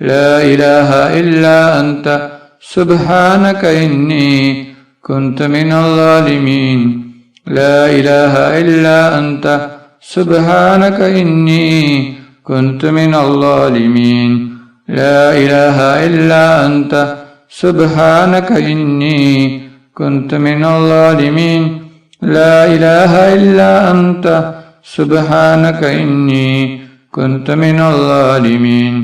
لا إله إلا أنت سبحانك إني كنت من الظالمين لا إله إلا أنت سبحانك إني كنت من الظالمين لا إله إلا أنت سبحانك إني كنت من الظالمين لا إله إلا أنت سبحانك إني كنت من الظالمين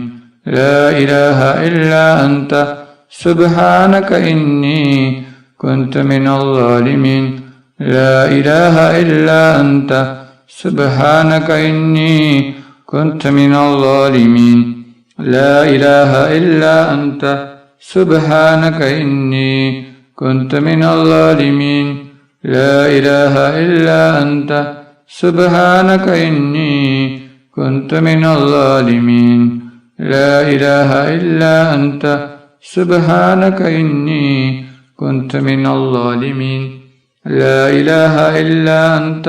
لا إله إلا أنت سبحانك إني كنت من الظالمين لا إله إلا أنت سبحانك إني كنت من الظالمين لا إله إلا أنت سبحانك إني كنت من الظالمين لا إله إلا أنت سبحانك إني كنت من الظالمين لا إله إلا أنت سبحانك إني كنت من الظالمين لا إله إلا أنت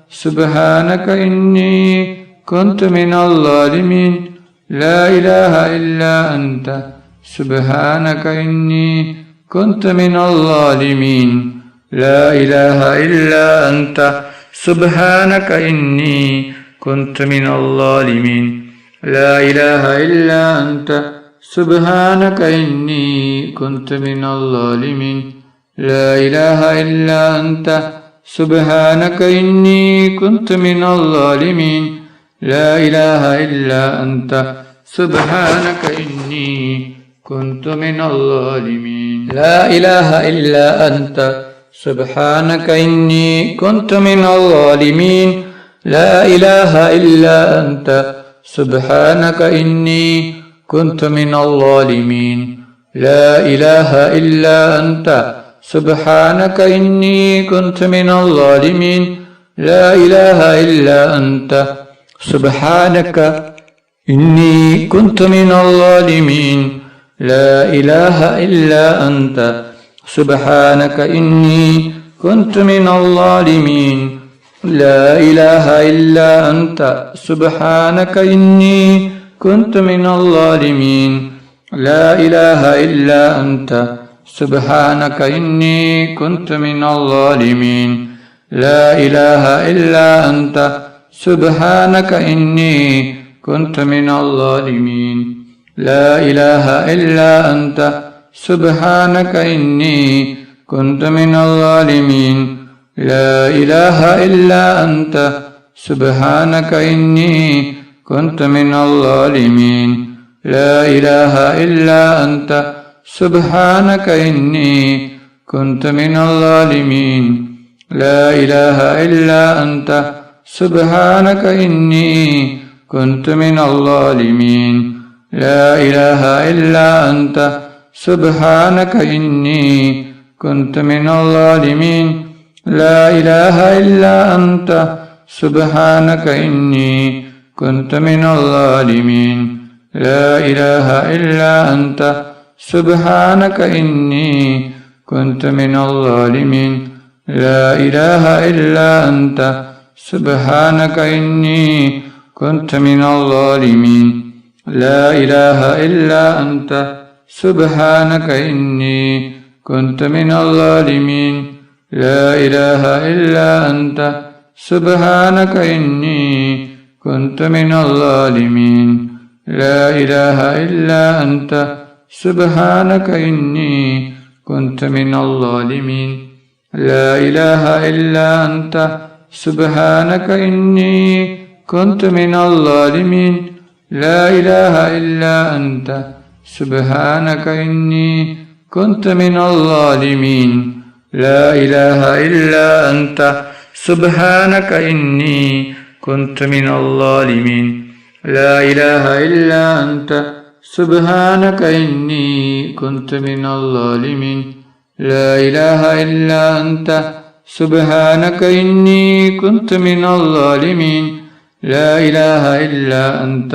سبحانك إني كنت من الظالمين لا إله إلا أنت سبحانك إني كنت من الظالمين لا إله إلا أنت سبحانك إني كنت من الظالمين لا إله إلا أنت سبحانك إني كنت من الظالمين لا إله إلا أنت سبحانك إني كنت من الظالمين لا إله إلا أنت سبحانك إني كنت من الظالمين لا إله إلا أنت سبحانك إني كنت من الظالمين لا إله إلا أنت سبحانك إني كنت من الظالمين لا إله إلا أنت سبحانك إني كنت من الظالمين لا إله إلا أنت سبحانك إني كنت من الظالمين لا إله إلا أنت سبحانك إني كنت من الظالمين لا إله إلا أنت سبحانك إني كنت من الظالمين لا إله إلا أنت سبحانك إني كنت من الظالمين لا إله إلا أنت سبحانك إني كنت من الظالمين لا إله إلا أنت سبحانك إني كنت من الظالمين لا إله إلا أنت سبحانك إني كنت من الظالمين لا إله إلا أنت سبحانك إني كنت من الظالمين لا إله إلا أنت سبحانك إني كنت من الظالمين لا إله إلا أنت سبحانك إني كنت من الظالمين لا إله إلا أنت سبحانك إني كنت من الظالمين لا إله إلا أنت سبحانك إني كنت من الظالمين لا إله إلا أنت سبحانك إني كنت من الظالمين لا إله إلا أنت سبحانك إني كنت من الظالمين لا إله إلا أنت سبحانك إني كنت من الظالمين لا إله إلا أنت سبحانك إني كنت من الظالمين لا إله إلا أنت سبحانك إني كنت من الظالمين لا إله إلا أنت سبحانك إني كنت من الظالمين لا إله إلا أنت سبحانك إني كنت من الظالمين لا إله إلا أنت سبحانك إني كنت من الظالمين لا إله إلا أنت سبحانك إني كنت من الظالمين لا إله إلا أنت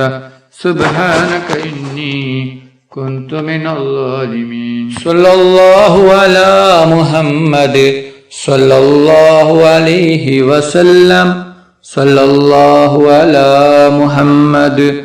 سبحانك إني كنت من الظالمين صلى الله على محمد صلى الله عليه وسلم صلى الله على محمد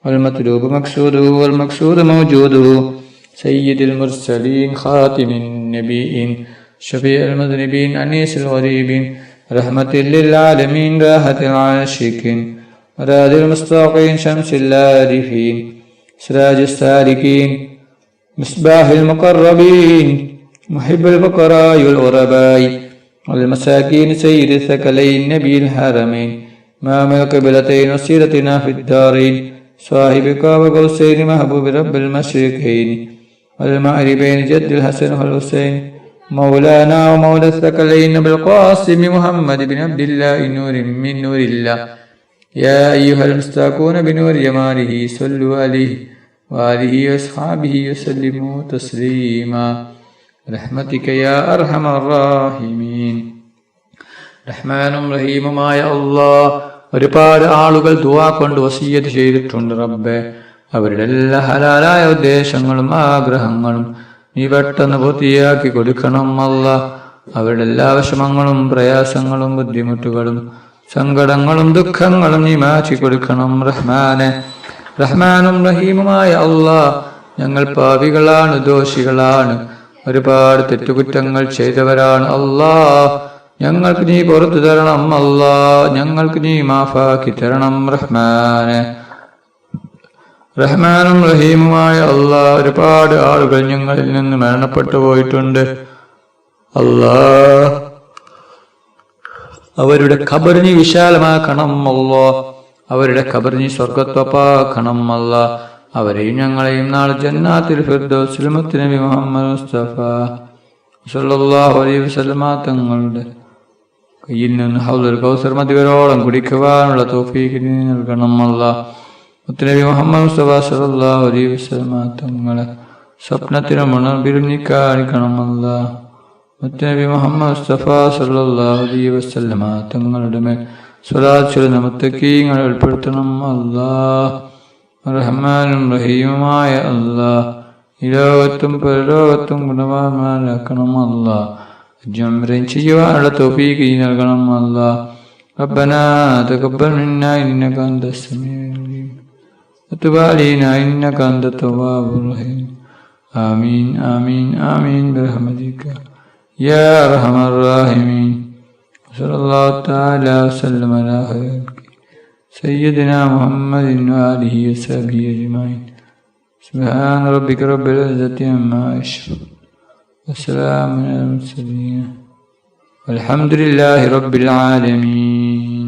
والمطلوب مقصوده والمقصود موجوده سيد المرسلين خاتم النبيين شفيع المذنبين أنيس الغريبين رحمة للعالمين راحة العاشقين مراد المستوقين شمس العارفين سراج السالكين مصباح المقربين محب الفقراء والغرباء والمساكين سيد الثقلين نبي الحرمين إمام القبلتين وسيرتنا في الدارين صاحب قاب قوسين محبوب رب المشرقين والمغربين جد الحسن والحسين مولانا ومولى الثقلين بالقاسم محمد بن عبد الله نور من نور الله يا أيها المستاقون بنور جماله صلوا عليه وآله وأصحابه وسلموا تسليما رحمتك يا أرحم الراحمين. റഹ്മാനും റഹീമുമായ അല്ലാഹ്, ഒരുപാട് ആളുകൾ ദുആ കൊണ്ട് വസിയ്യത്ത് ചെയ്തിട്ടുണ്ട് റബ്ബേ. അവരുടെ എല്ലാ ഹലാലായ ഉദ്ദേശങ്ങളും ആഗ്രഹങ്ങളും നീ പെട്ടെന്ന് പൂർത്തിയാക്കി കൊടുക്കണം അല്ലാഹ്. അവരുടെ എല്ലാ വിഷമങ്ങളും പ്രയാസങ്ങളും ബുദ്ധിമുട്ടുകളും സങ്കടങ്ങളും ദുഃഖങ്ങളും നീ മാറ്റി കൊടുക്കണം റഹ്മാനെ. റഹ്മാനും റഹീമുമായ അല്ലാഹ്, ഞങ്ങൾ പാപികളാണ്, ദോഷികളാണ്, ഒരുപാട് തെറ്റുകുറ്റങ്ങൾ ചെയ്തവരാണ് അല്ലാഹ്. ഞങ്ങൾക്ക് നീ പുറത്തു തരണം അല്ലാഹ്, ഞങ്ങൾക്ക് നീ മാഫാക്കി തരണം റഹ്മാനെ. റഹ്മാനും റഹീമുമായ അല്ലാഹ്, ഒരുപാട് ആളുകൾ ഞങ്ങളിൽ നിന്ന് മരണപ്പെട്ടു പോയിട്ടുണ്ട് അല്ലാഹ്. അവരുടെ ഖബർ നീ വിശാലമാക്കണം അല്ലാഹ്, അവരുടെ ഖബർ നീ സ്വർഗ്ഗത്തൊപ്പാക്കണം അല്ലാഹ്. അവരെയും ഞങ്ങളെയും നാളെ ജന്നാത്തുൽ ഫിർദൗസിൽ മുത്ത് നബി മുഹമ്മദ് മുസ്തഫ സല്ലല്ലാഹു അലൈഹി വസല്ലമ തങ്ങളുടെ കയ്യിൽ നിന്ന് ഹൗദുൽ കൗസർ മതിവരോളം കുടിക്കുവാനുള്ള തൗഫീഖ് നീ നൽകണം അല്ലാഹ്. മുത്ത് നബി മുഹമ്മദ് മുസ്തഫ സല്ലല്ലാഹു അലൈഹി വസല്ലമ തങ്ങളെ സ്വപ്നത്തിനും ഉണർവിലും നീ കാണിക്കണം അല്ലാഹ്. മുത്ത് നബി മുഹമ്മദ് മുസ്തഫ സല്ലല്ലാഹു അലൈഹി വസല്ലമ തങ്ങളുടെ മേൽ സ്വലാത്ത് ചൊല്ലുന്ന മുത്തഖീങ്ങളെ ഉൾപ്പെടുത്തണം അല്ലാഹ്. റഹ്മാനും റഹീമുമായ അല്ലാഹ്, ഈ ലോകത്തും പരലോകത്തും ഗുണവാന്മാരാക്കണം അല്ലാഹ്. ജംറൻ ചെയ്യുവാനുള്ള തൗഫീഖ് നൽകണം അല്ലാഹ്. റബ്ബനാ തഖബ്ബൽ മിന്നാ ഇന്നക അൻതസ് സമീഉൽ അലീം വതുബ് അലൈനാ ഇന്നക അൻതത് തവ്വാബുർ റഹീം. ആമീൻ ആമീൻ ആമീൻ ബിറഹ്മതിക യാ അർഹമർ റഹീമീൻ. സല്ലല്ലാഹു തആല വസല്ലമ അലാ ഖൈറിൽ سيدنا محمد وآله وصحبه أجمعين. سبحان ربك رب العزة عما يصفون وسلام على المرسلين والحمد لله رب العالمين.